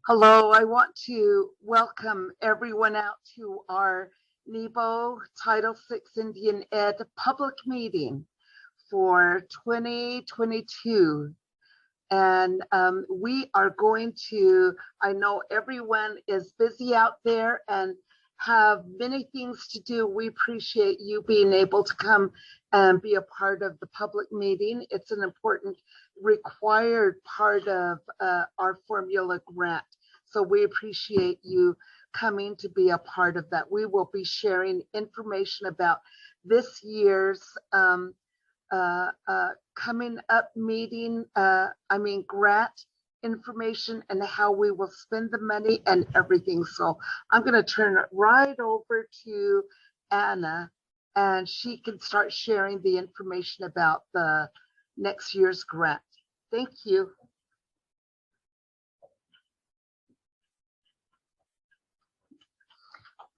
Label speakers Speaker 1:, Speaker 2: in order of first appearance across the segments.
Speaker 1: Hello, I want to welcome everyone out to our Nebo Title VI Indian Ed public meeting for 2022. And we are going to, I know everyone is busy out there and have many things to do. We appreciate you being able to come and be a part of the public meeting. It's an important required part of our formula grant. So we appreciate you coming to be a part of that. We will be sharing information about this year's coming up meeting, grant information and how we will spend the money and everything. So I'm going to turn it right over to Anna and she can start sharing the information about the next year's grant. Thank you.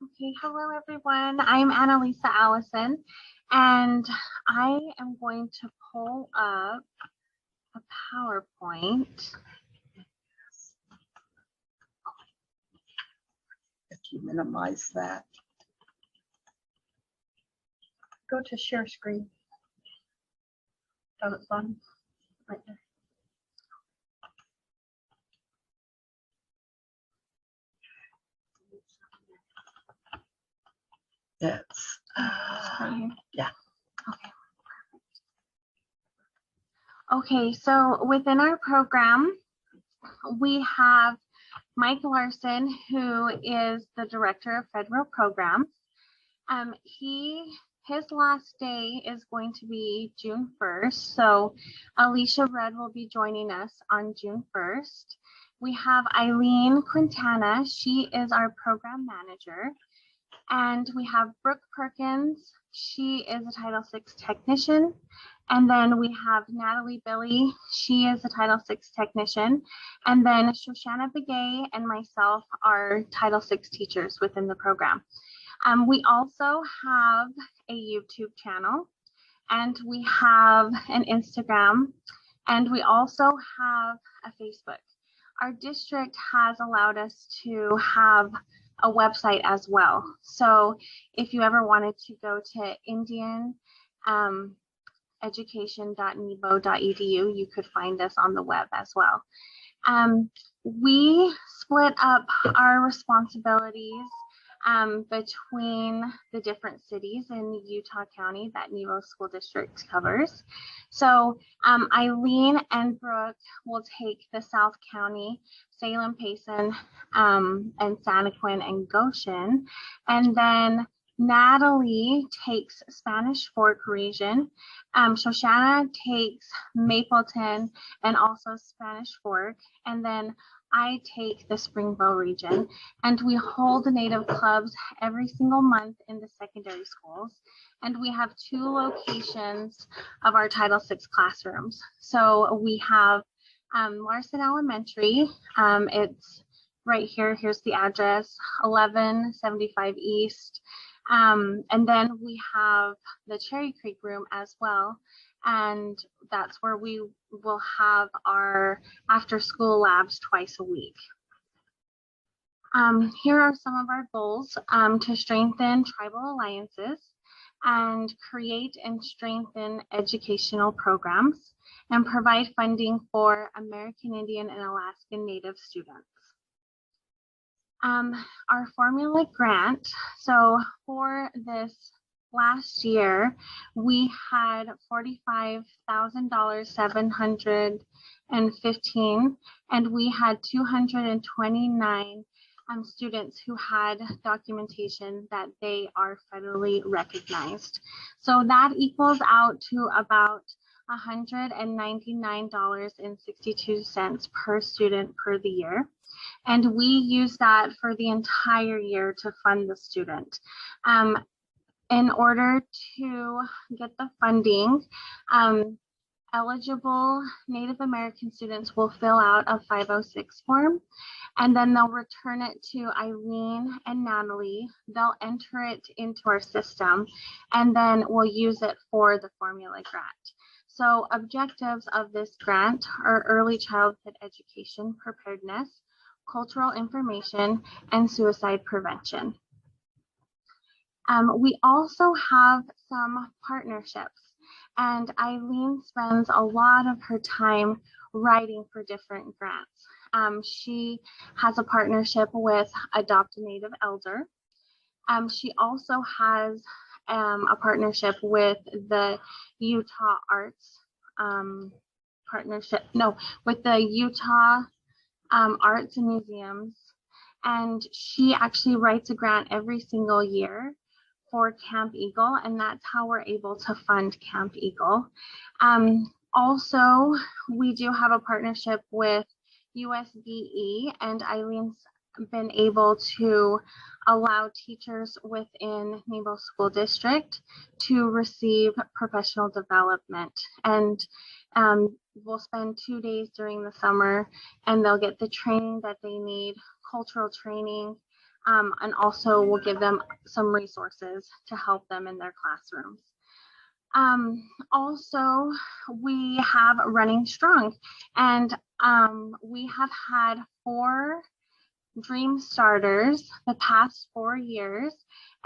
Speaker 2: Okay, hello everyone. I'm Annalisa Allison, and I am going to pull up a PowerPoint.
Speaker 1: If you minimize that.
Speaker 2: Go to share screen. Oh, it's on right there.
Speaker 1: That's
Speaker 2: right here.
Speaker 1: Yeah.
Speaker 2: Okay. Okay, so within our program, we have Mike Larson, who is the Director of Federal Programs. His last day is going to be June 1st, so Alicia Rudd will be joining us on June 1st. We have Eileen Quintana, she is our Program Manager. And we have Brooke Perkins, she is a Title VI technician. And then we have Natalie Billy, she is a Title VI technician. And then Shoshana Begay and myself are Title VI teachers within the program. We also have a YouTube channel, and we have an Instagram, and we also have a Facebook. Our district has allowed us to have a website as well. So if you ever wanted to go to indianeducation.nebo.edu, you could find us on the web as well. We split up our responsibilities between the different cities in Utah County that Nebo School District covers. So Eileen and Brooke will take the South County, Salem, Payson, and Santaquin and Goshen. And then Natalie takes Spanish Fork region. Shoshana takes Mapleton and also Spanish Fork. And then I take the Springville region, and we hold Native clubs every single month in the secondary schools. And we have 2 locations of our Title VI classrooms. So we have Larson Elementary. It's right here. Here's the address, 1175 East. And then we have the Cherry Creek room as well. And that's where we will have our after school labs twice a week. Here are some of our goals: to strengthen tribal alliances and create and strengthen educational programs and provide funding for American Indian and Alaskan Native students. Our formula grant, so for this last year, we had $45,715, and we had 229 students who had documentation that they are federally recognized. So that equals out to about $199.62 per student per the year. And we use that for the entire year to fund the student. In order to get the funding, eligible Native American students will fill out a 506 form, and then they'll return it to Eileen and Natalie. They'll enter it into our system, and then we'll use it for the formula grant. So objectives of this grant are early childhood education preparedness, cultural information, and suicide prevention. We also have some partnerships, and Eileen spends a lot of her time writing for different grants. She has a partnership with Adopt a Native Elder. She also has a partnership with the Utah Arts with the Utah Arts and Museums. And she actually writes a grant every single year for Camp Eagle, and that's how we're able to fund Camp Eagle. Also, we do have a partnership with USDE, and Eileen's been able to allow teachers within Nebo School District to receive professional development. And we'll spend 2 days during the summer, and they'll get the training that they need, cultural training, and also we'll give them some resources to help them in their classrooms. Also, we have Running Strong, and we have had 4 Dream Starters the past 4 years,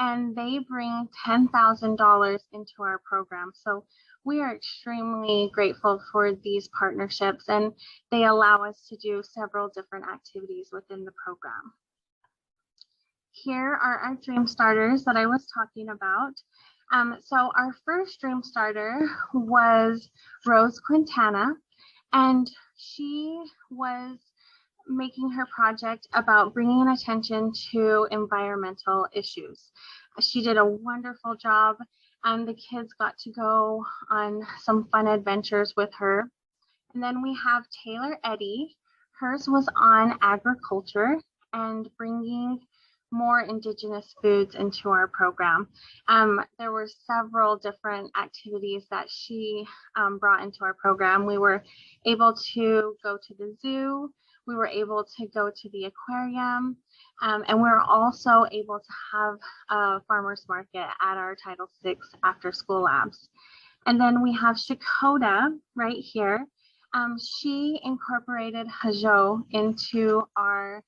Speaker 2: and they bring $10,000 into our program. So we are extremely grateful for these partnerships, and they allow us to do several different activities within the program. Here are our Dream Starters that I was talking about. So our first Dream Starter was Rose Quintana, and she was making her project about bringing attention to environmental issues. She did a wonderful job, and the kids got to go on some fun adventures with her. And then we have Taylor Eddy. Hers was on agriculture and bringing more Indigenous foods into our program. There were several different activities that she brought into our program. We were able to go to the zoo, we were able to go to the aquarium, and we were also able to have a farmer's market at our Title VI after school labs. And then we have Shakota right here. She incorporated Hajo into our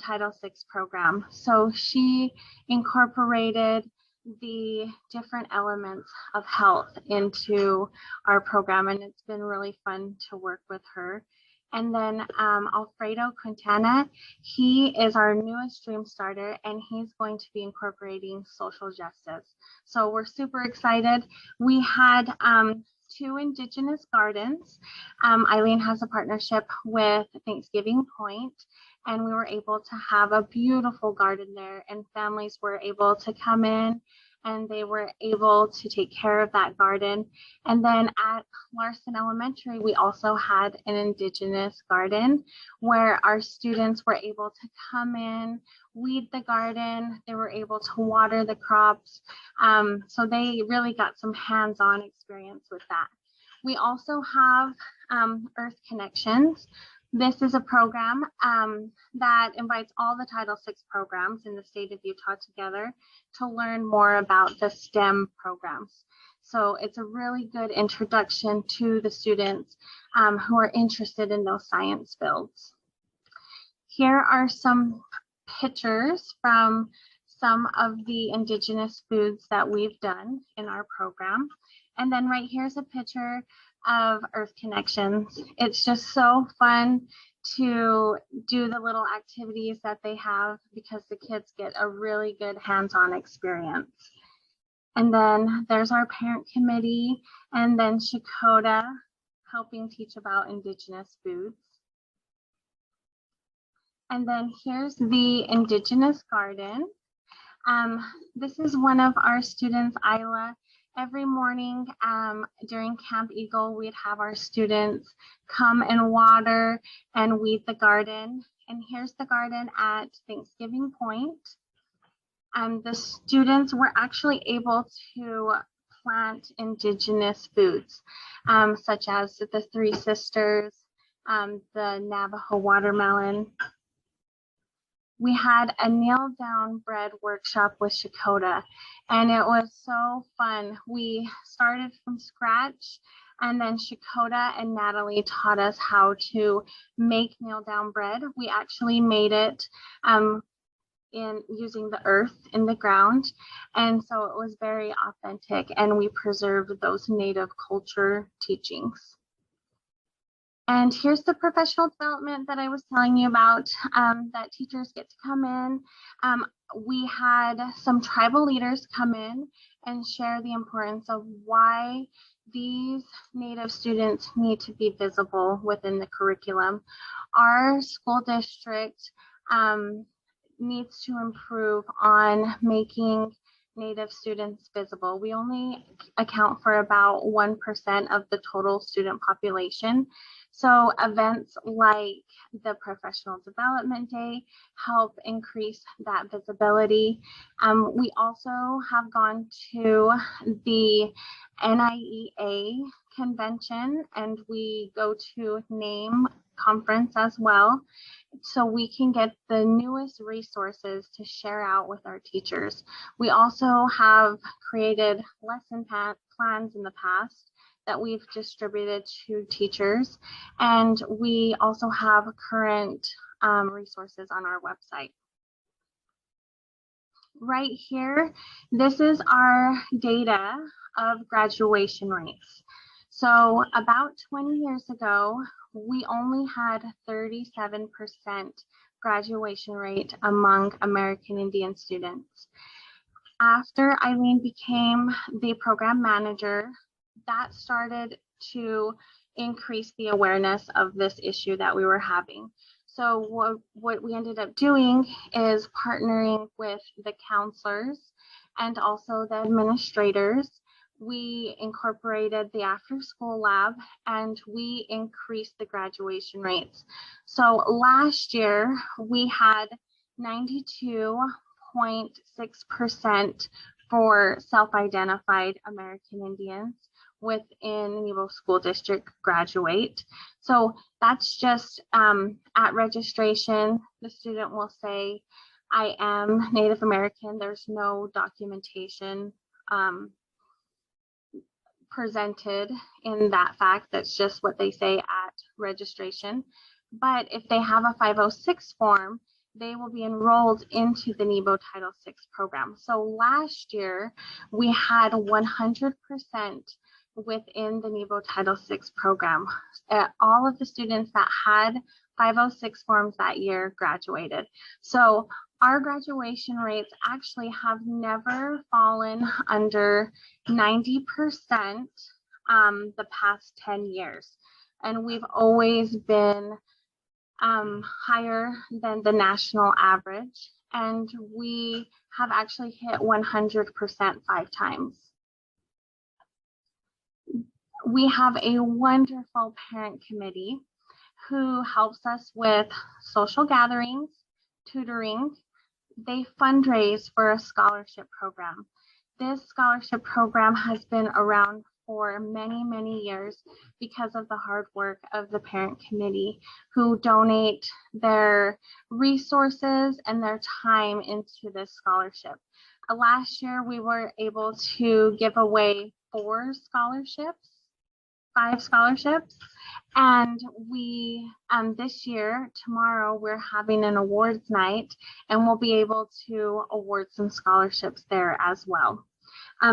Speaker 2: Title VI program. So she incorporated the different elements of health into our program, and it's been really fun to work with her. And then Alfredo Quintana, he is our newest Dream Starter, and he's going to be incorporating social justice. So we're super excited. We had 2 Indigenous gardens. Eileen has a partnership with Thanksgiving Point, and we were able to have a beautiful garden there, and families were able to come in and they were able to take care of that garden. And then at Larson Elementary, we also had an Indigenous garden where our students were able to come in, weed the garden, they were able to water the crops. So they really got some hands-on experience with that. We also have Earth Connections. This is a program that invites all the Title VI programs in the state of Utah together to learn more about the STEM programs. So it's a really good introduction to the students who are interested in those science fields. Here are some pictures from some of the Indigenous foods that we've done in our program. And then right here's a picture of Earth Connections. It's just so fun to do the little activities that they have because the kids get a really good hands-on experience. And then there's our parent committee, and then Shakota helping teach about Indigenous foods. And then here's the Indigenous garden. This is one of our students, Isla. Every morning during Camp Eagle, we'd have our students come and water and weed the garden. And here's the garden at Thanksgiving Point. The students were actually able to plant Indigenous foods, such as the Three Sisters, the Navajo watermelon. we had a kneel down bread workshop with Shakota, and it was so fun. We started from scratch, and then Shakota and Natalie taught us how to make kneel down bread. We actually made it in using the earth in the ground, and so it was very authentic, and we preserved those native culture teachings. And here's the professional development that I was telling you about, that teachers get to come in. We had some tribal leaders come in and share the importance of why these Native students need to be visible within the curriculum. Our school district needs to improve on making Native students visible. We only account for about 1% of the total student population. So events like the Professional Development Day help increase that visibility. We also have gone to the NIEA convention, and we go to NAME conference as well, so we can get the newest resources to share out with our teachers. We also have created lesson plans in the past that we've distributed to teachers, and we also have current resources on our website. Right here, this is our data of graduation rates. So about 20 years ago, we only had 37% graduation rate among American Indian students. After Eileen became the program manager, that started to increase the awareness of this issue that we were having. So what we ended up doing is partnering with the counselors and also the administrators. We incorporated the after-school lab, and we increased the graduation rates. So last year, we had 92.6% for self-identified American Indians within Nebo School District graduate. So that's just at registration, the student will say, I am Native American. There's no documentation presented in that fact. That's just what they say at registration. But if they have a 506 form, they will be enrolled into the Nebo Title VI program. So last year, we had 100% within the Nebo Title VI program. All of the students that had 506 forms that year graduated. So our graduation rates actually have never fallen under 90% the past 10 years. And we've always been higher than the national average. And we have actually hit 100% 5 times. We have a wonderful parent committee who helps us with social gatherings, tutoring. They fundraise for a scholarship program. This scholarship program has been around for many, many years because of the hard work of the parent committee, who donate their resources and their time into this scholarship. Last year, we were able to give away 5 scholarships, and we this year, tomorrow, we're having an awards night, and we'll be able to award some scholarships there as well.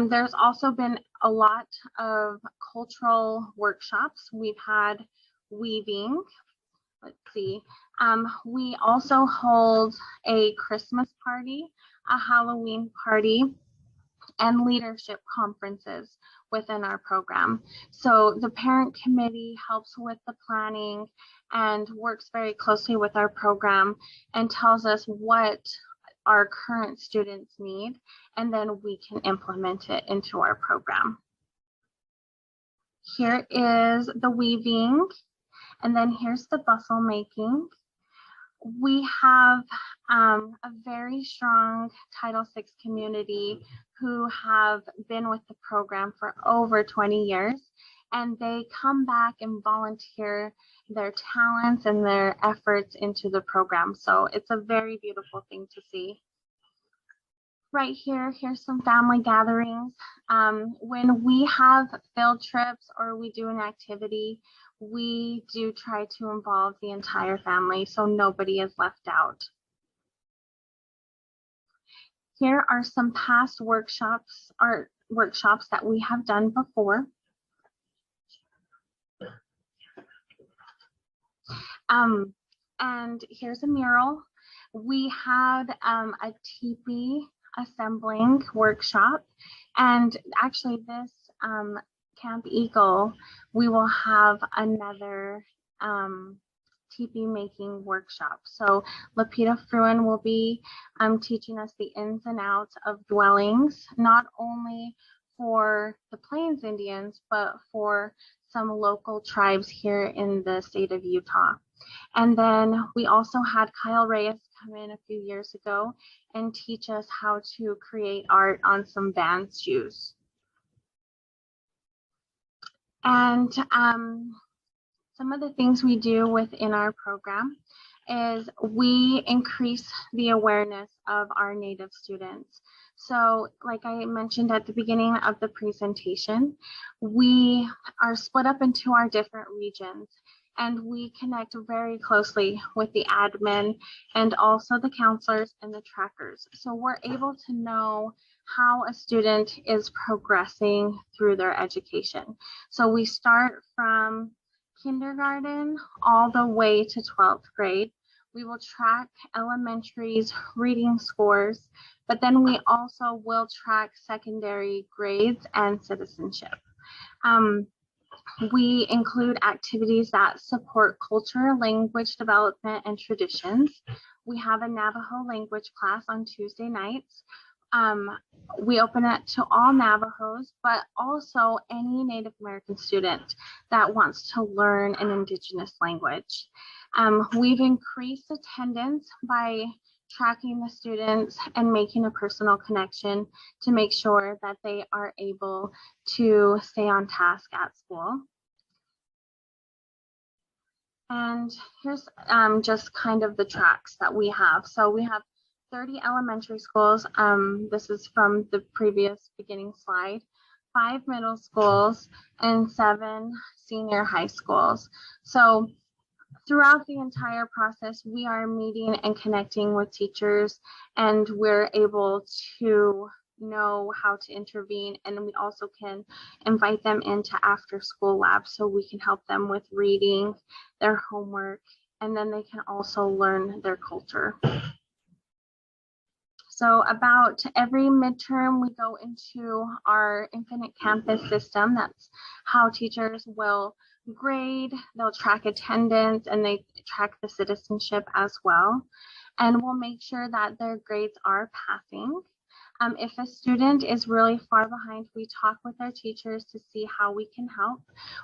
Speaker 2: There's also been a lot of cultural workshops. We've had weaving. Let's see. We also hold a Christmas party, a Halloween party, and leadership conferences within our program. So the parent committee helps with the planning and works very closely with our program and tells us what our current students need, and then we can implement it into our program. Here is the weaving, and then here's the bustle making. We have a very strong Title VI community who have been with the program for over 20 years, and they come back and volunteer their talents and their efforts into the program. So it's a very beautiful thing to see. Right here, here's some family gatherings. When we have field trips or we do an activity, we do try to involve the entire family so nobody is left out. Here are some past workshops, art workshops that we have done before. And here's a mural. We had a teepee assembling workshop, and actually this Camp Eagle, we will have another teepee making workshop. So Lapita Fruin will be teaching us the ins and outs of dwellings, not only for the Plains Indians, but for some local tribes here in the state of Utah. And then we also had Kyle Reyes come in a few years ago and teach us how to create art on some Vans shoes. And some of the things we do within our program is we increase the awareness of our Native students. So like I mentioned at the beginning of the presentation, we are split up into our different regions, and we connect very closely with the admin and also the counselors and the trackers. So we're able to know how a student is progressing through their education. So we start from kindergarten all the way to 12th grade. We will track elementary's reading scores, but then we also will track secondary grades and citizenship. We include activities that support culture, language development, and traditions. We have a Navajo language class on Tuesday nights. We open it to all Navajos, but also any Native American student that wants to learn an Indigenous language. We've increased attendance by tracking the students and making a personal connection to make sure that they are able to stay on task at school. And here's just kind of the tracks that we have. So we have 30 elementary schools. This is from the previous beginning slide, 5 middle schools, and 7 senior high schools. So throughout the entire process, we are meeting and connecting with teachers, and we're able to know how to intervene, and we also can invite them into after school labs so we can help them with reading, their homework, and then they can also learn their culture. So about every midterm, we go into our Infinite Campus system. That's how teachers will grade, they'll track attendance, and they track the citizenship as well. And we'll make sure that their grades are passing. If a student is really far behind, we talk with our teachers to see how we can help.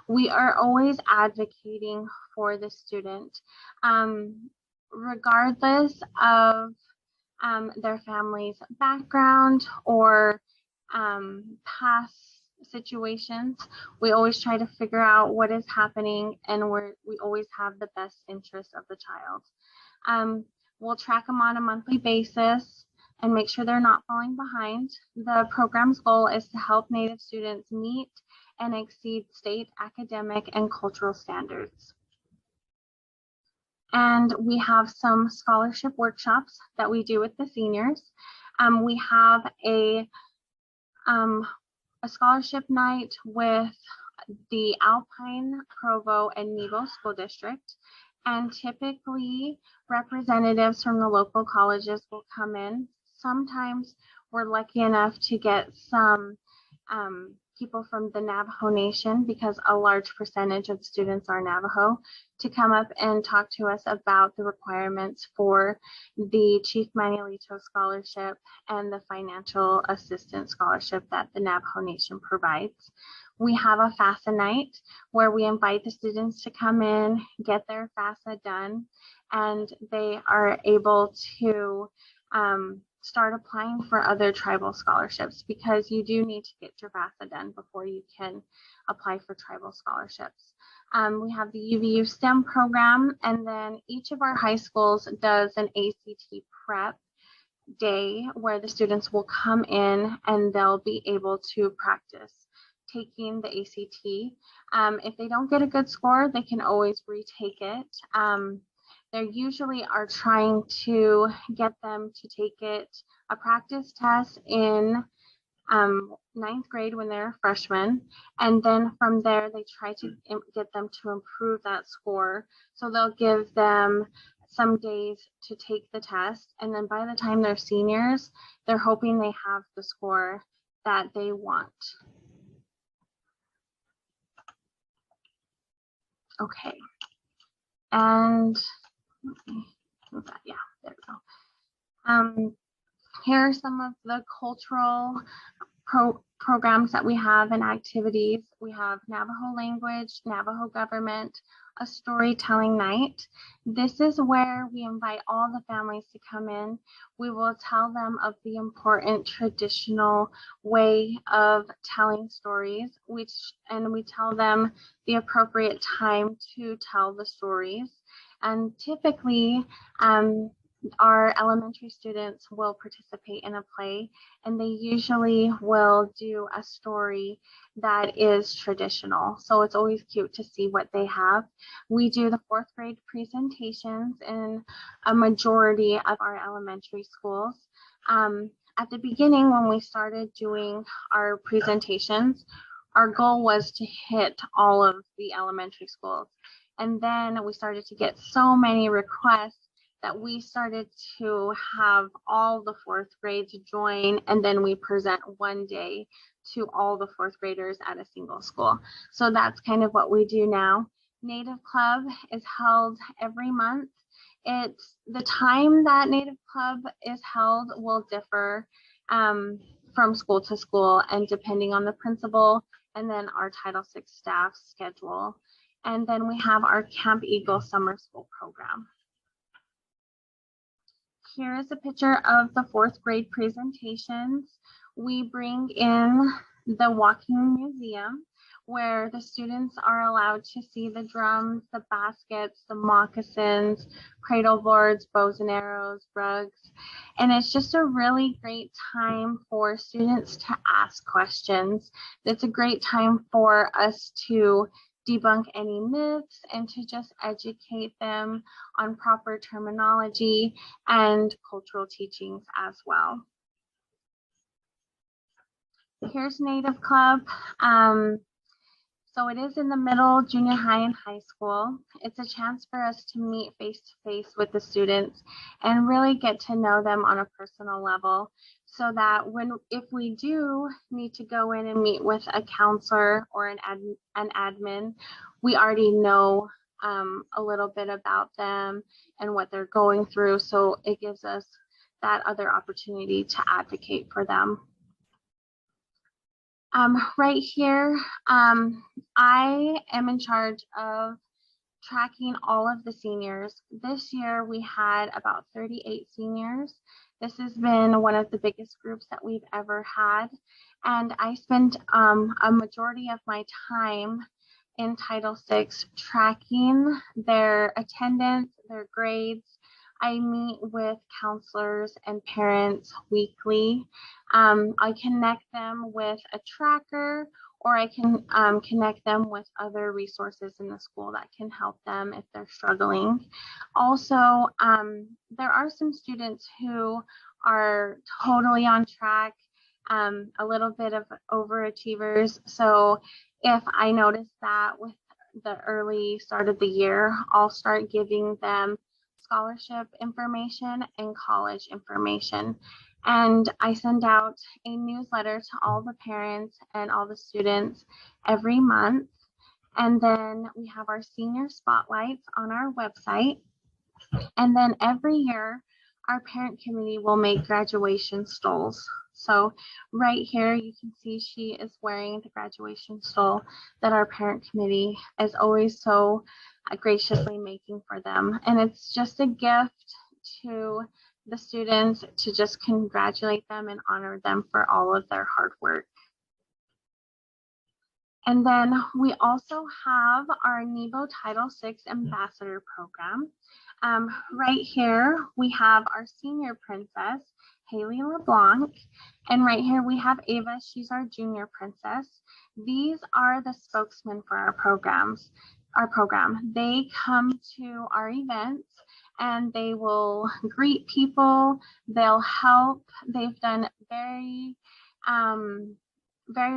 Speaker 2: We are always advocating for the student, regardless of their family's background or past situations. We always try to figure out what is happening, and we always have the best interest of the child. We'll track them on a monthly basis and make sure they're not falling behind. The program's goal is to help Native students meet and exceed state academic and cultural standards. And we have some scholarship workshops that we do with the seniors. We have a scholarship night with the Alpine, Provo, and Nebo School District. And typically representatives from the local colleges will come in. Sometimes we're lucky enough to get some people from the Navajo Nation, because a large percentage of students are Navajo, to come up and talk to us about the requirements for the Chief Manuelito Scholarship and the financial assistance scholarship that the Navajo Nation provides. We have a FAFSA night where we invite the students to come in, get their FAFSA done, and they are able to start applying for other tribal scholarships, because you do need to get your FAFSA done before you can apply for tribal scholarships. We have the UVU STEM program, and then each of our high schools does an ACT prep day where the students will come in and they'll be able to practice taking the ACT. If they don't get a good score, they can always retake it. They usually are trying to get them to take it, a practice test in ninth grade when they're freshmen, and then from there they try to get them to improve that score. So they'll give them some days to take the test, and then by the time they're seniors, they're hoping they have the score that they want. Okay, and yeah, there we go. Here are some of the cultural programs that we have and activities. We have Navajo language, Navajo government, a storytelling night. This is where we invite all the families to come in. We will tell them of the important traditional way of telling stories, and we tell them the appropriate time to tell the stories. And typically, our elementary students will participate in a play, and they usually will do a story that is traditional. So it's always cute to see what they have. We do the 4th grade presentations in a majority of our elementary schools. At the beginning, when we started doing our presentations, our goal was to hit all of the elementary schools. And then we started to get so many requests that we started to have all the 4th grade to join, and then we present one day to all the 4th graders at a single school. So that's kind of what we do now. Native Club is held every month. The time that Native Club is held will differ from school to school, and depending on the principal and then our Title VI staff schedule. And then we have our Camp Eagle summer school program. Here is a picture of the 4th grade presentations. We bring in the walking museum, where the students are allowed to see the drums, the baskets, the moccasins, cradle boards, bows and arrows, rugs. And it's just a really great time for students to ask questions. It's a great time for us to debunk any myths and to just educate them on proper terminology and cultural teachings as well. Here's Native Club. So it is in the middle, junior high and high school. It's a chance for us to meet face to face with the students and really get to know them on a personal level, so that if we do need to go in and meet with a counselor or an admin, we already know a little bit about them and what they're going through. So it gives us that other opportunity to advocate for them. Right here, I am in charge of tracking all of the seniors. This year we had about 38 seniors. This has been one of the biggest groups that we've ever had. And I spent a majority of my time in Title VI tracking their attendance, their grades. I meet with counselors and parents weekly. I connect them with a tracker, or I can connect them with other resources in the school that can help them if they're struggling. Also, there are some students who are totally on track, a little bit of overachievers. So if I notice that with the early start of the year, I'll start giving them scholarship information and college information. And I send out a newsletter to all the parents and all the students every month. And then we have our senior spotlights on our website. And then every year, our parent committee will make graduation stoles. So right here, you can see she is wearing the graduation stole that our parent committee is always so graciously making for them. And it's just a gift to the students to just congratulate them and honor them for all of their hard work. And then we also have our Nebo Title VI Ambassador Program. Right here, we have our senior princess, Haley LeBlanc. And right here, we have Ava. She's our junior princess. These are the spokesmen for our program. They come to our events and they will greet people. They'll help. They've done very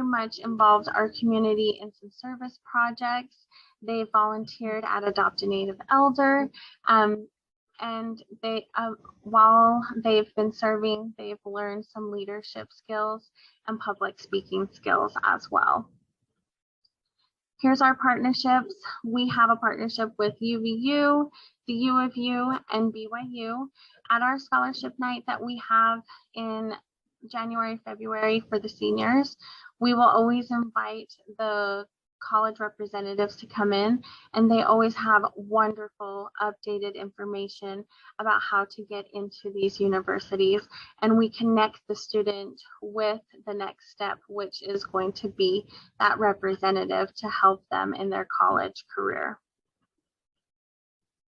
Speaker 2: much involved our community in some service projects. They volunteered at Adopt a Native Elder, and they, while they've been serving, they've learned some leadership skills and public speaking skills as well. Here's our partnerships. We have a partnership with UVU, the U of U, and BYU. At our scholarship night that we have in January, February for the seniors, we will always invite the college representatives to come in, and they always have wonderful updated information about how to get into these universities, and we connect the student with the next step, which is going to be that representative to help them in their college career.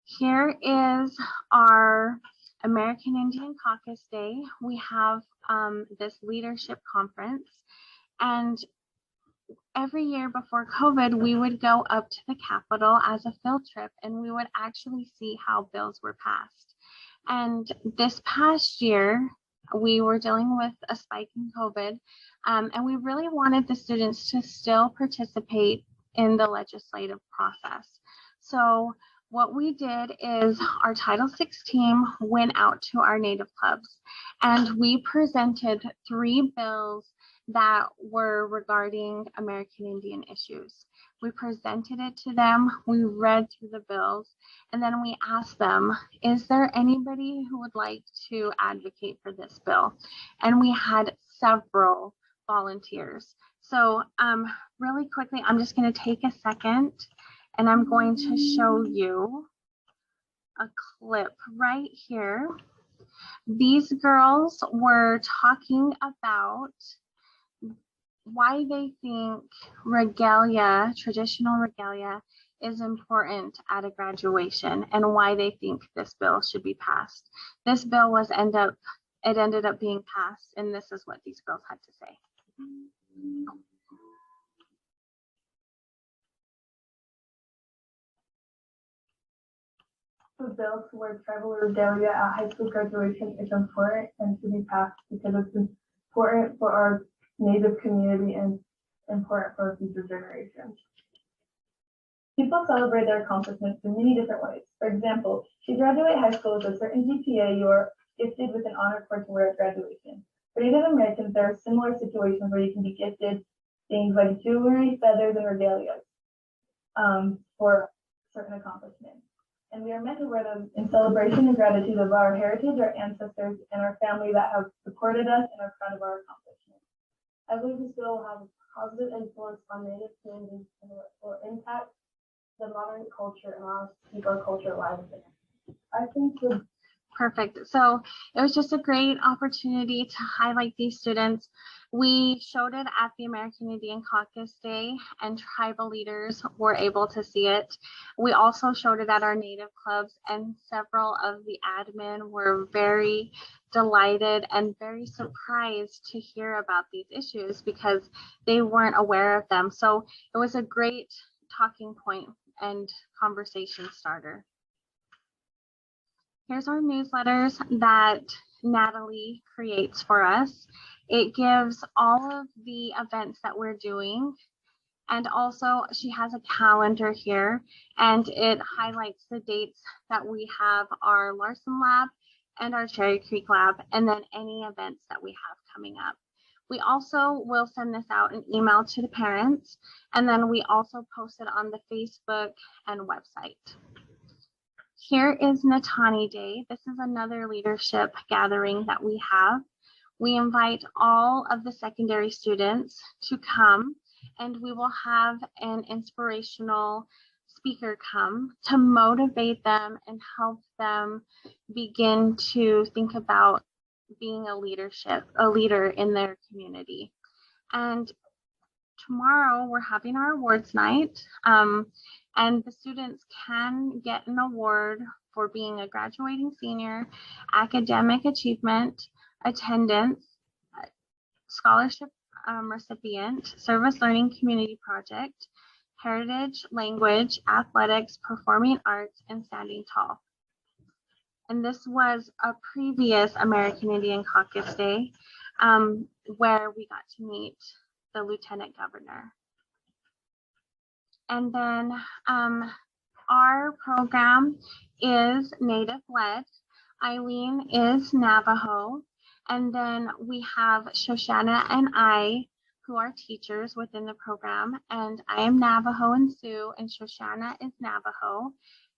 Speaker 2: Here is our American Indian Caucus Day. We have this leadership conference, and every year before COVID, we would go up to the Capitol as a field trip, and we would actually see how bills were passed. And this past year, we were dealing with a spike in COVID, and we really wanted the students to still participate in the legislative process. So what we did is our Title VI team went out to our Native clubs, and we presented 3 bills that were regarding American Indian issues. We presented it to them, we read through the bills, and then we asked them, is there anybody who would like to advocate for this bill? And we had several volunteers. So really quickly, I'm just going to take a second and I'm going to show you a clip right here. These girls were talking about why they think regalia, traditional regalia, is important at a graduation, and why they think this bill should be passed. This bill ended up being passed, and this is what these girls had to say.
Speaker 3: The bill towards tribal regalia at high school graduation is important and should be passed because it's important for our Native community and important for future generations. People celebrate their accomplishments in many different ways. For example, if you graduate high school with a certain GPA, you are gifted with an honor cord to wear at graduation. For Native Americans, there are similar situations where you can be gifted things like jewelry, feathers, and regalias for certain accomplishments. And we are meant to wear them in celebration and gratitude of our heritage, our ancestors, and our family that have supported us and are proud of our accomplishments. I believe this bill will have a positive influence on Native communities and will impact the modern culture and allow us to keep our culture alive. I think the
Speaker 2: Perfect. So it was just a great opportunity to highlight these students. We showed it at the American Indian Caucus Day, and tribal leaders were able to see it. We also showed it at our Native clubs, and several of the admin were very delighted and very surprised to hear about these issues because they weren't aware of them. So it was a great talking point and conversation starter. Here's our newsletters that Natalie creates for us. It gives all of the events that we're doing, and also she has a calendar here, and it highlights the dates that we have our Larson Lab and our Cherry Creek Lab, and then any events that we have coming up. We also will send this out an email to the parents, and then we also post it on the Facebook and website. Here is Natani Day. This is another leadership gathering that we have. We invite all of the secondary students to come, and we will have an inspirational speaker come to motivate them and help them begin to think about being a leader in their community. And tomorrow we're having our awards night, and the students can get an award for being a graduating senior, academic achievement, attendance, scholarship recipient, service learning community project, heritage, language, athletics, performing arts, and standing tall. And this was a previous American Indian Caucus Day, where we got to meet the Lieutenant Governor. And then our program is Native led. Eileen is Navajo. And then we have Shoshana and I, who are teachers within the program. And I am Navajo and Sioux, and Shoshana is Navajo.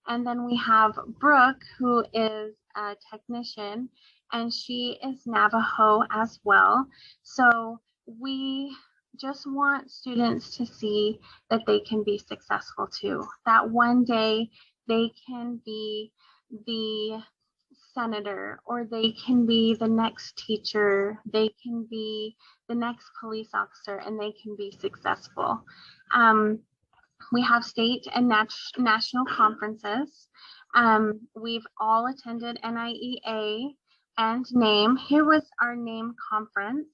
Speaker 2: And then we have Brooke, who is a technician, and she is Navajo as well. So we just want students to see that they can be successful too, that one day they can be the senator, or they can be the next teacher, they can be the next police officer, and they can be successful. We have state and national conferences. We've all attended NIEA and NAME. Here was our NAME conference.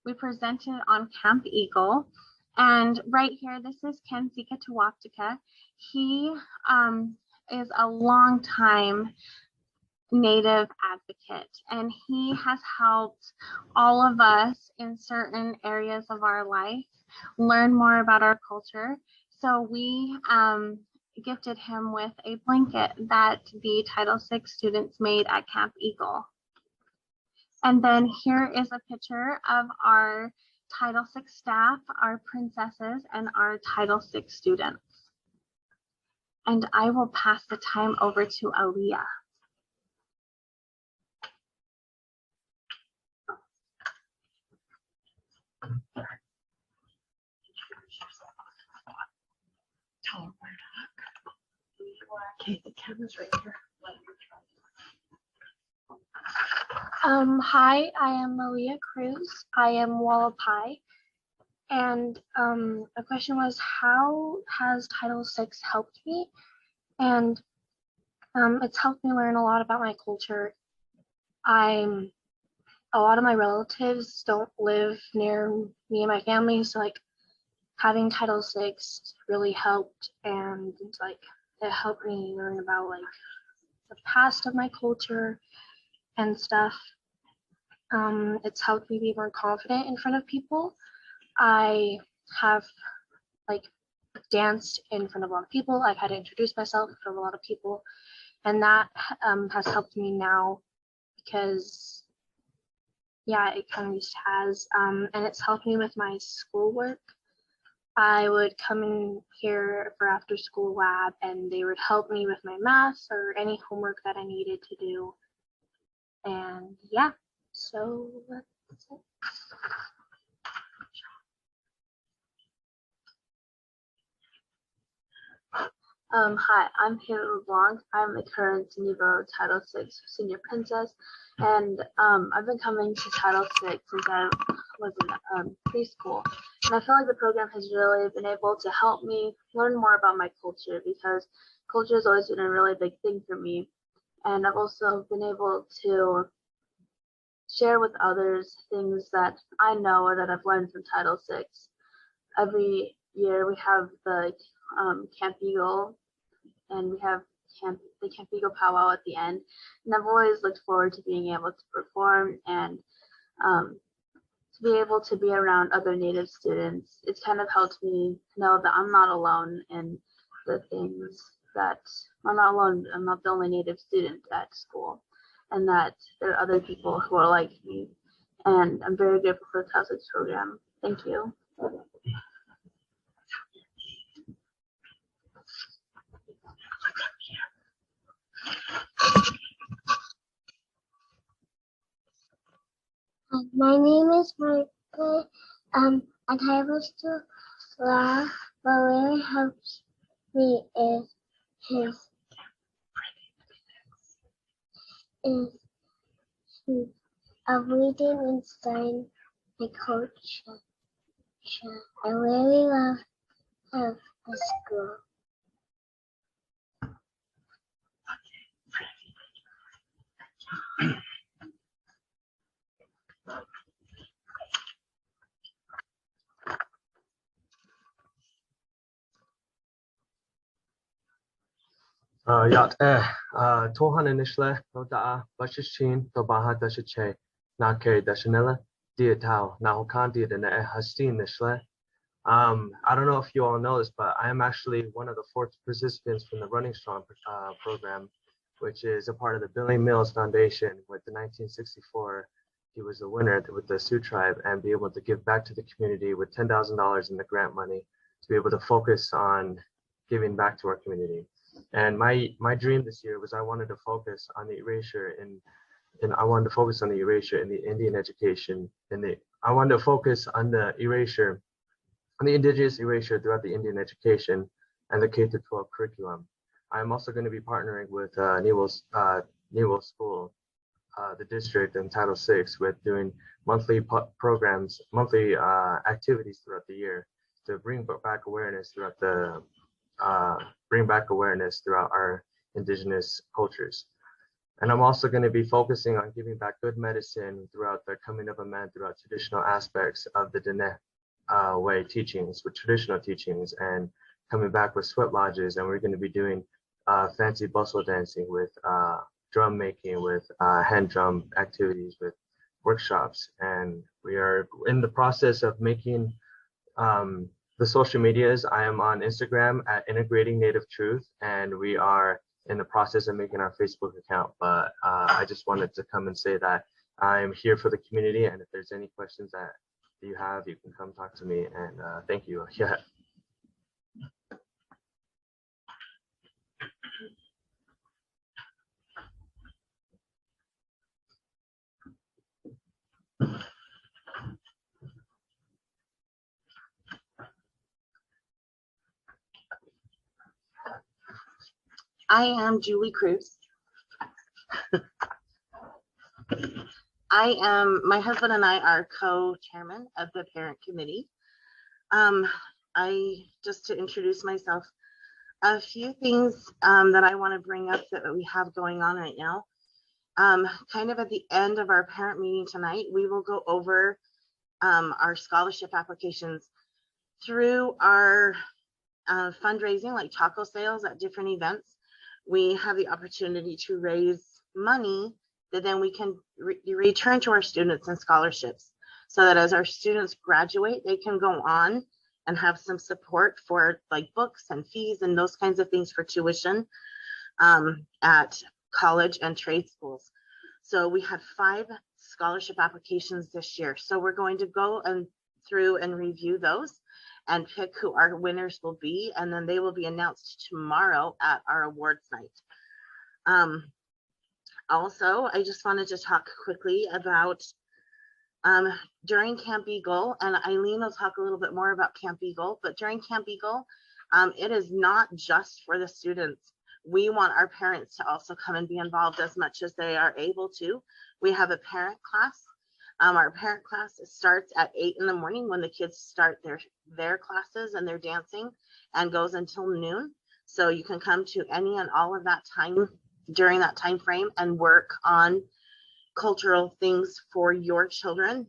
Speaker 2: We presented on Camp Eagle. And right here, this is Ken Sika Tuwaptika. He is a longtime Native advocate, and he has helped all of us in certain areas of our life learn more about our culture. So we gifted him with a blanket that the Title VI students made at Camp Eagle. And then here is a picture of our Title VI staff, our princesses, and our Title VI students. And I will pass the time over to Aaliyah.
Speaker 4: Okay, the camera's right here.
Speaker 5: Hi, I am Malia Cruz. I am Wallapai. And the question was, how has Title VI helped me? And it's helped me learn a lot about my culture. A lot of my relatives don't live near me and my family, so like having Title VI really helped, and like it helped me learn about like the past of my culture and stuff. It's helped me be more confident in front of people. I have like danced in front of a lot of people. I've had to introduce myself in front of a lot of people, and that has helped me now because yeah, it kind of just has, and it's helped me with my schoolwork. I would come in here for after school lab, and they would help me with my math or any homework that I needed to do. And yeah, so that's it.
Speaker 6: Hi, I'm Hannah LeBlanc. I'm the current Nebo Title VI Senior Princess, and I've been coming to Title VI since I was in preschool. And I feel like the program has really been able to help me learn more about my culture, because culture has always been a really big thing for me. And I've also been able to share with others things that I know or that I've learned from Title VI. Every year we have the Camp Eagle, and we have the Camp Eagle powwow at the end. And I've always looked forward to being able to perform and to be able to be around other Native students. It's kind of helped me know that I'm not alone in the things that I'm not alone. I'm not the only Native student at school, and that there are other people who are like me. And I'm very grateful for the Title VI program. Thank you.
Speaker 5: My name is Margaret. A Title II law what really helps me is his is of reading and studying my culture. I really love the school.
Speaker 7: Yat Tohan Inishle, Noda, Bashishin, Tobaha Dashiche, Nake Dashanella, Diatao, Nahokan Diadane Hastin Nishle. I don't know if you all know this, but I am actually one of the 4 participants from the Running Strong program, which is a part of the Billy Mills Foundation with the 1964. He was the winner with the Sioux tribe and be able to give back to the community with $10,000 in the grant money to be able to focus on giving back to our community. And my dream this year was I wanted to focus on the erasure in the Indian education, I wanted to focus on the erasure, on the indigenous erasure throughout the Indian education and the K-12 curriculum. I'm also going to be partnering with Nebo School, the district and Title VI, with doing monthly programs, monthly activities throughout the year to bring back awareness throughout our indigenous cultures. And I'm also going to be focusing on giving back good medicine throughout the coming of a man, throughout traditional aspects of the Dene way teachings, with traditional teachings, and coming back with sweat lodges. And we're going to be doing fancy bustle dancing with drum making, with hand drum activities, with workshops. And we are in the process of making the social medias. I am on Instagram at Integrating Native Truth, and we are in the process of making our Facebook account. But I just wanted to come and say that I'm here for the community, and if there's any questions that you have, you can come talk to me. And thank you. Yeah.
Speaker 1: I am Julie Cruz. My husband and I are co-chairman of the parent committee. Just to introduce myself, a few things that I want to bring up that we have going on right now. Kind of at the end of our parent meeting tonight, we will go over our scholarship applications through our fundraising, like taco sales at different events. We have the opportunity to raise money that then we can return to our students and scholarships, so that as our students graduate, they can go on and have some support for like books and fees and those kinds of things for tuition at college and trade schools. So we had 5 scholarship applications this year. So we're going to go through and review those and pick who our winners will be, and then they will be announced tomorrow at our awards night. Also, I just wanted to talk quickly about during Camp Eagle, and Eileen will talk a little bit more about Camp Eagle, but during Camp Eagle, it is not just for the students. We want our parents to also come and be involved as much as they are able to. We have a parent class. Our parent class starts at 8 in the morning when the kids start their classes and their dancing, and goes until noon. So you can come to any and all of that time during that time frame and work on cultural things for your children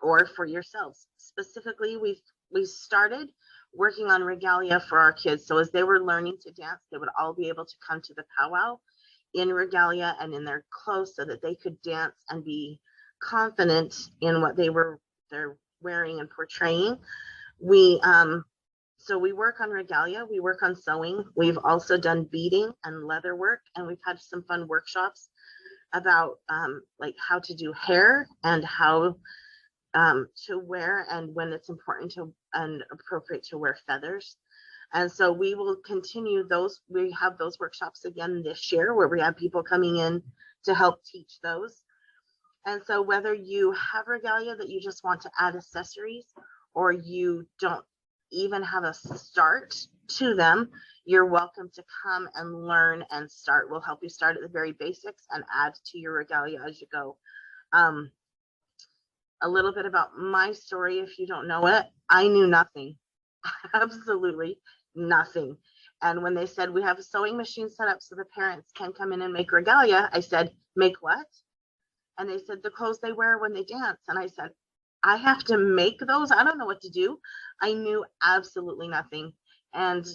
Speaker 1: or for yourselves. Specifically, we started working on regalia for our kids. So as they were learning to dance, they would all be able to come to the powwow in regalia and in their clothes so that they could dance and be confident in what they're wearing and portraying. So we work on regalia, we work on sewing. We've also done beading and leather work, and we've had some fun workshops about like how to do hair and how to wear, and when it's important to and appropriate to wear feathers. And so we will continue those. We have those workshops again this year where we have people coming in to help teach those. And so whether you have regalia that you just want to add accessories, or you don't even have a start
Speaker 8: to them, you're welcome to come and learn and start. We'll help you start at the very basics and add to your regalia as you go. A little bit about my story, if you don't know it, I knew nothing, absolutely nothing. And when they said we have a sewing machine set up so the parents can come in and make regalia, I said, make what? And they said, the clothes they wear when they dance. And I said, I have to make those? I don't know what to do. I knew absolutely nothing. And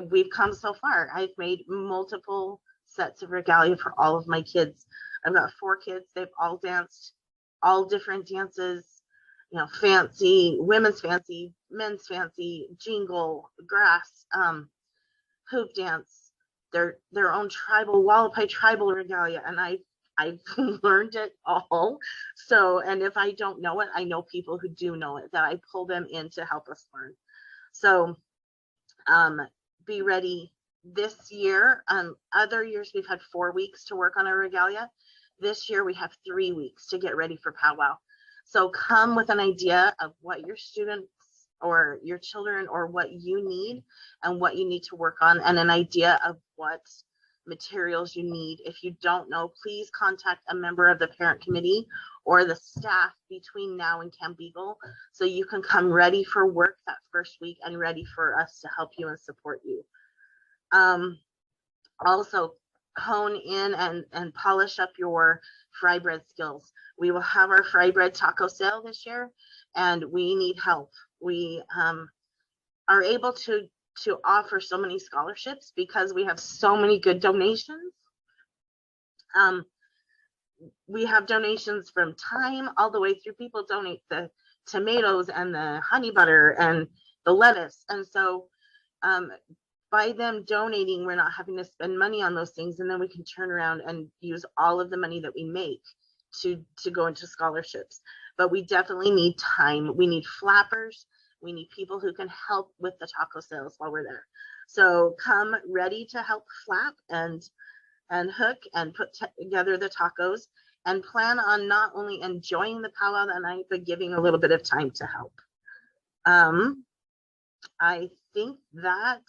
Speaker 8: we've come so far. I've made multiple sets of regalia for all of my kids. I've got 4 kids. They've all danced all different dances, you know, fancy, women's fancy, men's fancy, jingle, grass, hoop dance, their own tribal, Wallapai tribal regalia. And I've learned it all. So, and if I don't know it, I know people who do know it, that I pull them in to help us learn. So be ready this year. Other years we've had 4 weeks to work on our regalia. This year we have 3 weeks to get ready for powwow. So come with an idea of what your students or your children or what you need and what you need to work on, and an idea of what materials you need. If you don't know, please contact a member of the parent committee or the staff between now and Camp Eagle so you can come ready for work that first week and ready for us to help you and support you. Also, hone in and polish up your fry bread skills. We will have our fry bread taco sale this year, and we need help. We are able to offer so many scholarships because we have so many good donations. We have donations from time all the way through. People donate the tomatoes and the honey butter and the lettuce, and so by them donating, we're not having to spend money on those things, and then we can turn around and use all of the money that we make to go into scholarships. But we definitely need time. We need flappers. We need people who can help with the taco sales while we're there. So come ready to help flap and hook and put together the tacos, and plan on not only enjoying the powwow that night, but giving a little bit of time to help. I think that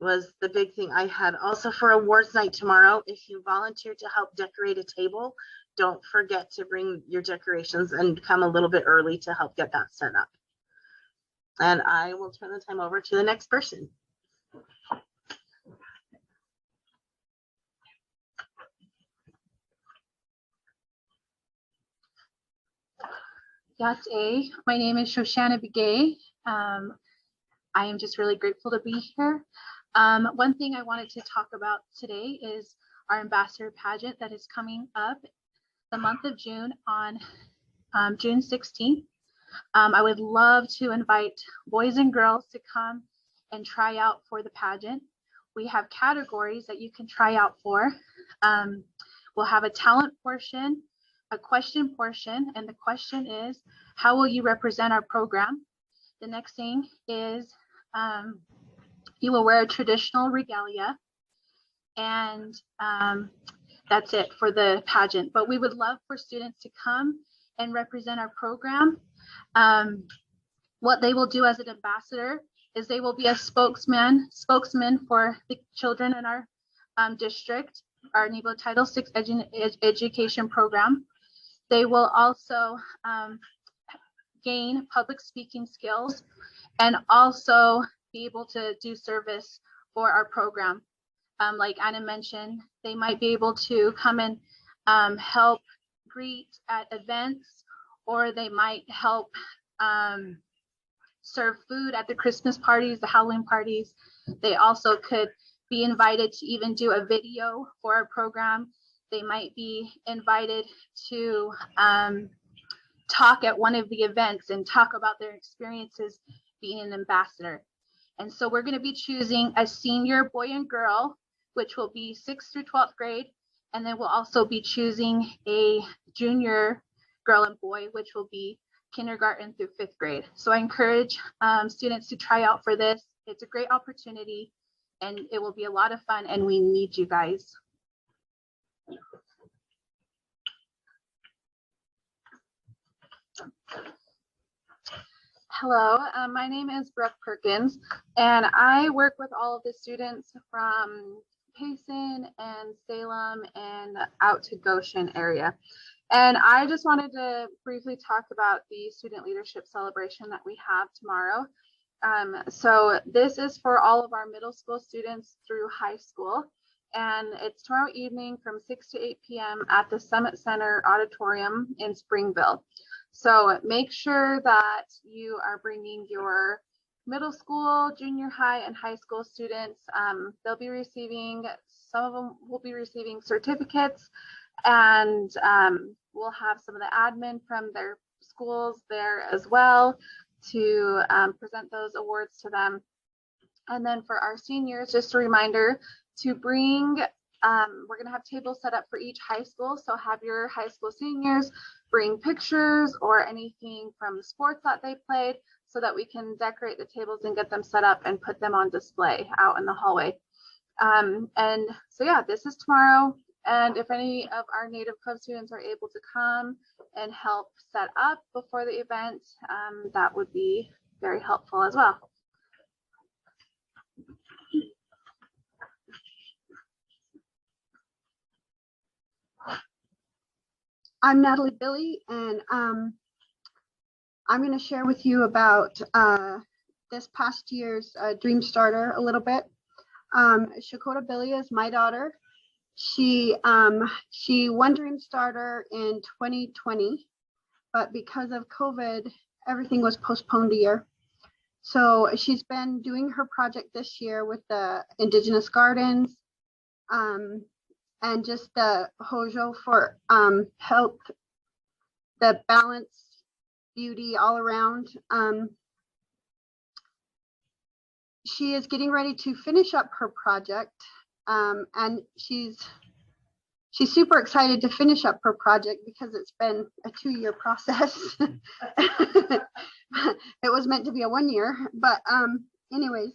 Speaker 8: was the big thing I had. Also for awards night tomorrow, if you volunteer to help decorate a table, don't forget to bring your decorations and come a little bit early to help get that set up. And I will turn the time over to the next person.
Speaker 9: Yes, my name is Shoshana Begay. I am just really grateful to be here. One thing I wanted to talk about today is our ambassador pageant that is coming up the month of June on June 16th. I would love to invite boys and girls to come and try out for the pageant. We have categories that you can try out for. We'll have a talent portion, a question portion, and the question is, how will you represent our program? The next thing is you will wear a traditional regalia, and that's it for the pageant. But we would love for students to come and represent our program. What they will do as an ambassador is they will be a spokesman for the children in our district, our Nebo Title VI education program. They will also gain public speaking skills and also be able to do service for our program. Like Anna mentioned, they might be able to come and help greet at events, or they might help serve food at the Christmas parties, the Halloween parties. They also could be invited to even do a video for our program. They might be invited to talk at one of the events and talk about their experiences being an ambassador. And so we're going to be choosing a senior boy and girl, which will be 6th through 12th grade. And then we'll also be choosing a junior girl and boy, which will be kindergarten through 5th grade. So I encourage students to try out for this. It's a great opportunity and it will be a lot of fun, and we need you guys. Hello, my name is Brooke Perkins, and I work with all of the students from Payson and Salem and out to Goshen area. And I just wanted to briefly talk about the student leadership celebration that we have tomorrow. So this is for all of our middle school students through high school, and it's tomorrow evening from 6 to 8 p.m. at the Summit Center Auditorium in Springville. So make sure that you are bringing your middle school, junior high, and high school students. They'll be receiving, some of them will be receiving certificates, and we'll have some of the admin from their schools there as well to present those awards to them. And then for our seniors, just a reminder to bring, we're going to have tables set up for each high school. So have your high school seniors bring pictures or anything from the sports that they played so that we can decorate the tables and get them set up and put them on display out in the hallway. And so yeah, this is tomorrow. And if any of our Native Club students are able to come and help set up before the event, that would be very helpful as well.
Speaker 10: I'm Natalie Billy, and I'm going to share with you about this past year's Dream Starter a little bit. Shakota Billy is my daughter. She won Dream Starter in 2020, but because of COVID, everything was postponed a year. So she's been doing her project this year with the Indigenous Gardens, and just the Hojo for health, the balance, beauty all around. She is getting ready to finish up her project, and she's super excited to finish up her project because it's been a 2-year process. It was meant to be a 1 year, but anyways,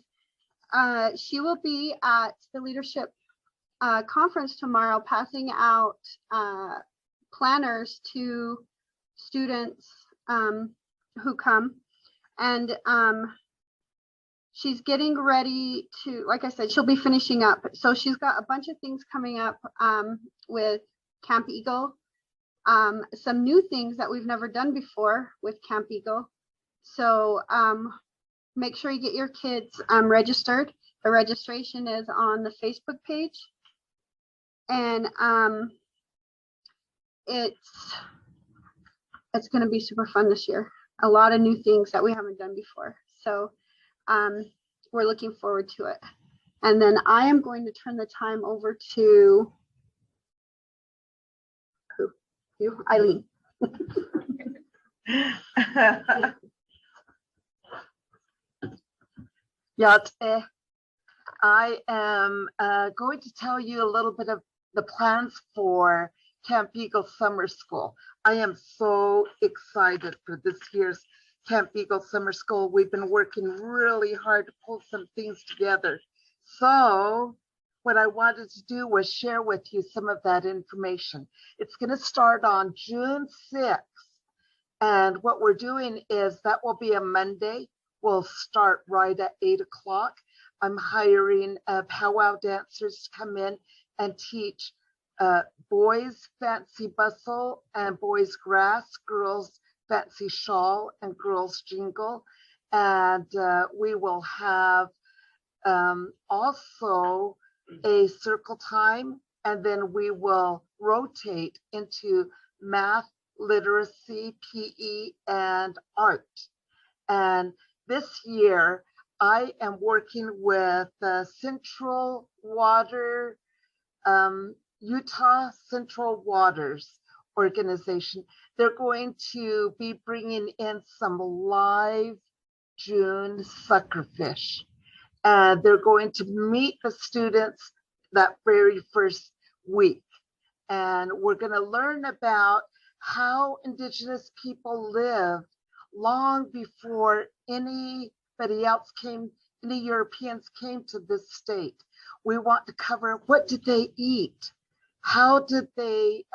Speaker 10: she will be at the leadership conference tomorrow, passing out planners to students who come, and she's getting ready to, like I said, she'll be finishing up. So she's got a bunch of things coming up with Camp Eagle, some new things that we've never done before with Camp Eagle. So make sure you get your kids registered. The registration is on the Facebook page. And it's going to be super fun this year. A lot of new things that we haven't done before. So we're looking forward to it. And then I am going to turn the time over to you, Eileen.
Speaker 1: Yate. I am going to tell you a little bit of the plans for Camp Eagle Summer School. I am so excited for this year's Camp Eagle Summer School. We've been working really hard to pull some things together. So what I wanted to do was share with you some of that information. It's going to start on June 6th. And what we're doing is that will be a Monday. We'll start right at 8 o'clock. I'm hiring powwow dancers to come in and teach boys fancy bustle and boys grass, girls fancy shawl and girls jingle. And we will have also a circle time, and then we will rotate into math, literacy, PE, and art. And this year, I am working with the Central Water, Utah Central Waters organization. They're going to be bringing in some live June suckerfish. And they're going to meet the students that very first week. And we're going to learn about how Indigenous people lived long before anybody else came, any Europeans came to this state. We want to cover what did they eat? How did they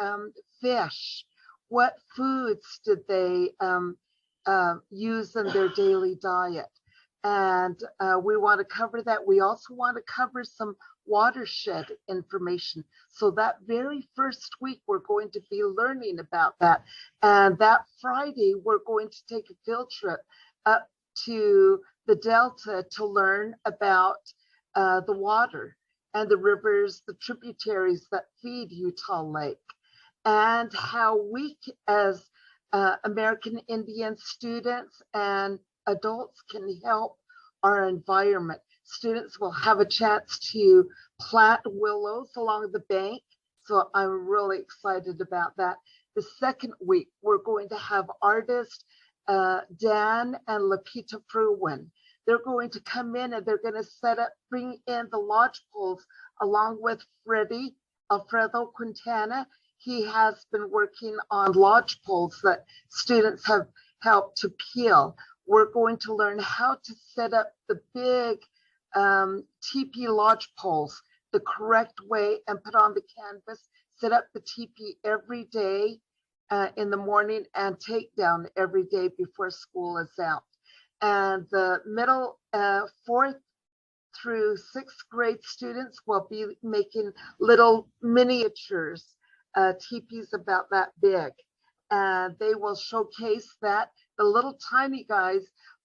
Speaker 1: fish? What foods did they use in their daily diet. And we want to cover that. We also want to cover some watershed information. So that very first week, we're going to be learning about that. And that Friday, we're going to take a field trip up to the Delta to learn about the water and the rivers, the tributaries that feed Utah Lake, and how we as American Indian students and adults can help our environment. Students will have a chance to plant willows along the bank. So I'm really excited about that. The second week, we're going to have artists Dan and Lapita Fruin. They're going to come in and they're going to set up, bring in the lodge poles along with Freddie Alfredo Quintana. He has been working on lodge poles that students have helped to peel. We're going to learn how to set up the big teepee lodge poles the correct way and put on the canvas, set up the teepee every day in the morning and take down every day before school is out. And the middle 4th through 6th grade students will be making little miniatures, teepees about that big. And they will showcase that. The little tiny guys,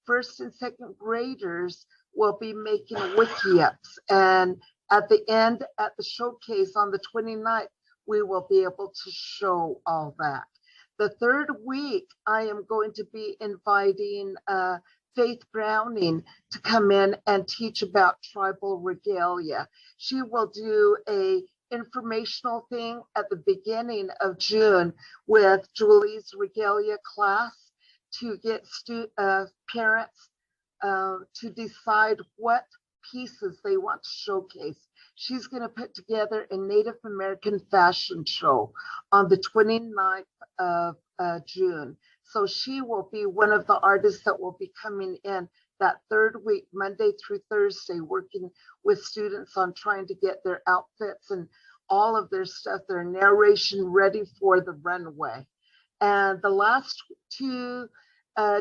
Speaker 1: 1st and 2nd graders, will be making wiki-ups. And at the end, at the showcase on the 29th, we will be able to show all that. The 3rd week, I am going to be inviting Faith Browning to come in and teach about tribal regalia. She will do a informational thing at the beginning of June with Julie's regalia class to get parents to decide what pieces they want to showcase. She's going to put together a Native American fashion show on the 29th of June. So she will be one of the artists that will be coming in that 3rd week, Monday through Thursday, working with students on trying to get their outfits and all of their stuff, their narration ready for the runway. And the last 2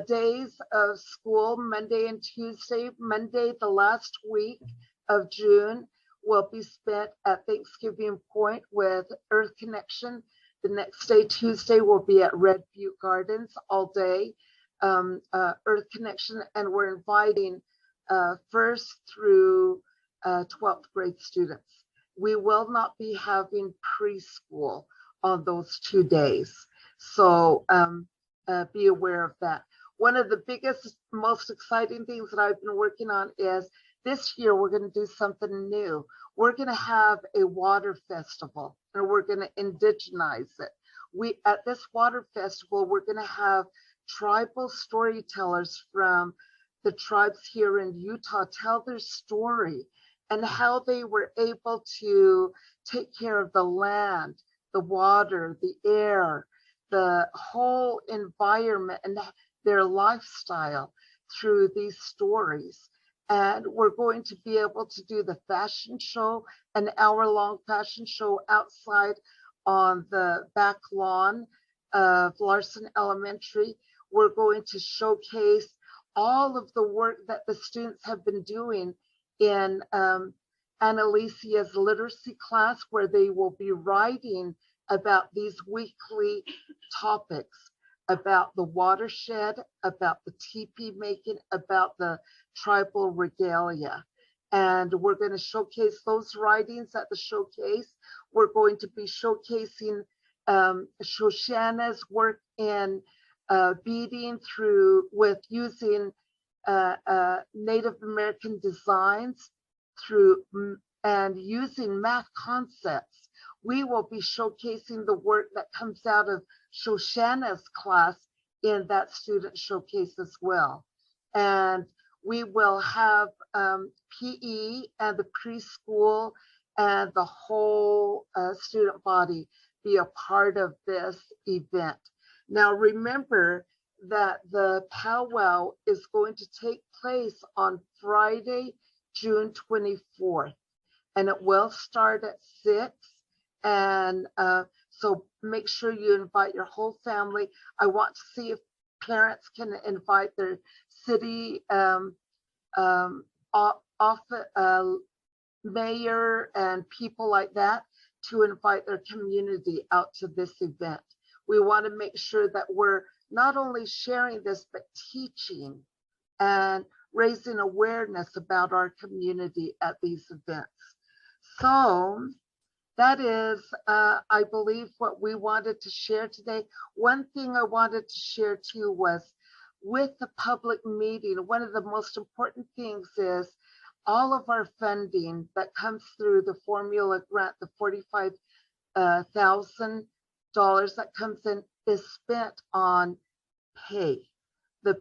Speaker 1: days of school, Monday and Tuesday, Monday, the last week of June, will be spent at Thanksgiving Point with Earth Connection. The next day, Tuesday, will be at Red Butte Gardens all day, Earth Connection, and we're inviting 1st through 12th grade students. We will not be having preschool on those 2 days. So be aware of that. One of the biggest, most exciting things that I've been working on is this year we're going to do something new. We're going to have a water festival and we're going to indigenize it. At this water festival, we're going to have tribal storytellers from the tribes here in Utah tell their story and how they were able to take care of the land, the water, the air, the whole environment and their lifestyle through these stories. And we're going to be able to do the fashion show, an hour-long fashion show outside on the back lawn of Larson Elementary. We're going to showcase all of the work that the students have been doing in Annalicia's literacy class, where they will be writing about these weekly topics, about the watershed, about the teepee making, about the tribal regalia. And we're going to showcase those writings at the showcase. We're going to be showcasing Shoshana's work in beading with using Native American designs and using math concepts. We will be showcasing the work that comes out of Shoshana's class in that student showcase as well. And we will have PE and the preschool and the whole student body be a part of this event. Now remember that the powwow is going to take place on Friday, June 24th, and it will start at 6. And so make sure you invite your whole family. I want to see if parents can invite their city mayor and people like that to invite their community out to this event. We want to make sure that we're not only sharing this, but teaching and raising awareness about our community at these events. So that is, I believe, what we wanted to share today. One thing I wanted to share too was with the public meeting, one of the most important things is all of our funding that comes through the formula grant, the $45,000 that comes in is spent on pay. The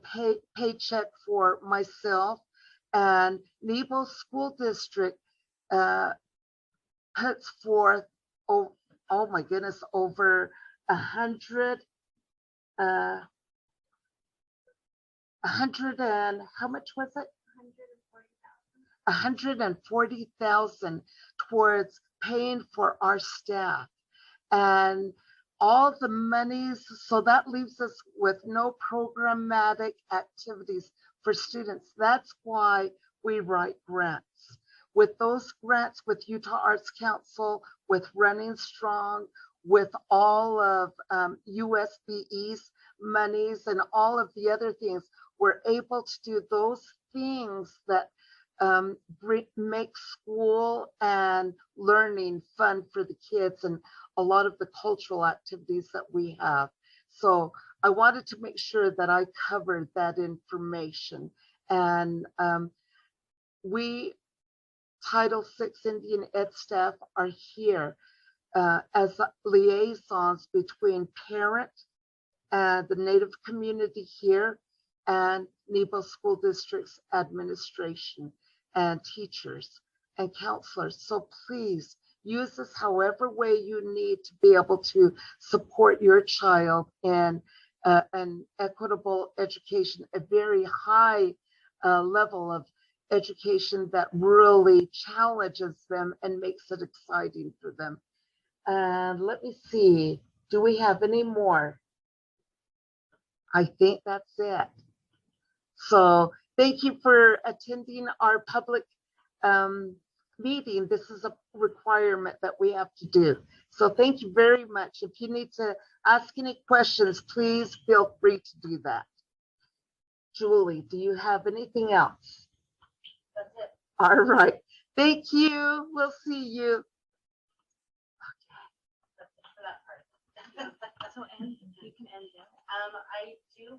Speaker 1: paycheck for myself and Nebo School District puts forth, oh my goodness, over 100 and how much was it? 140,000 towards paying for our staff and all the monies. So that leaves us with no programmatic activities for students. That's why we write grants. With those grants, with Utah Arts Council, with Running Strong, with all of USBE's monies and all of the other things, we're able to do those things that make school and learning fun for the kids and a lot of the cultural activities that we have. So I wanted to make sure that I covered that information. And we Title VI Indian Ed staff are here as liaisons between parent and the Native community here and Nebo School District's administration and teachers and counselors. So please use this however way you need to be able to support your child in an equitable education, a very high level of education that really challenges them and makes it exciting for them. And let me see, do we have any more? I think that's it. So thank you for attending our public meeting. This is a requirement that we have to do. So thank you very much. If you need to ask any questions, please feel free to do that. Julie, do you have anything else?
Speaker 8: That's it.
Speaker 1: All right. Thank you. We'll see you.
Speaker 8: That's it for that part. So, and you can end it. I do have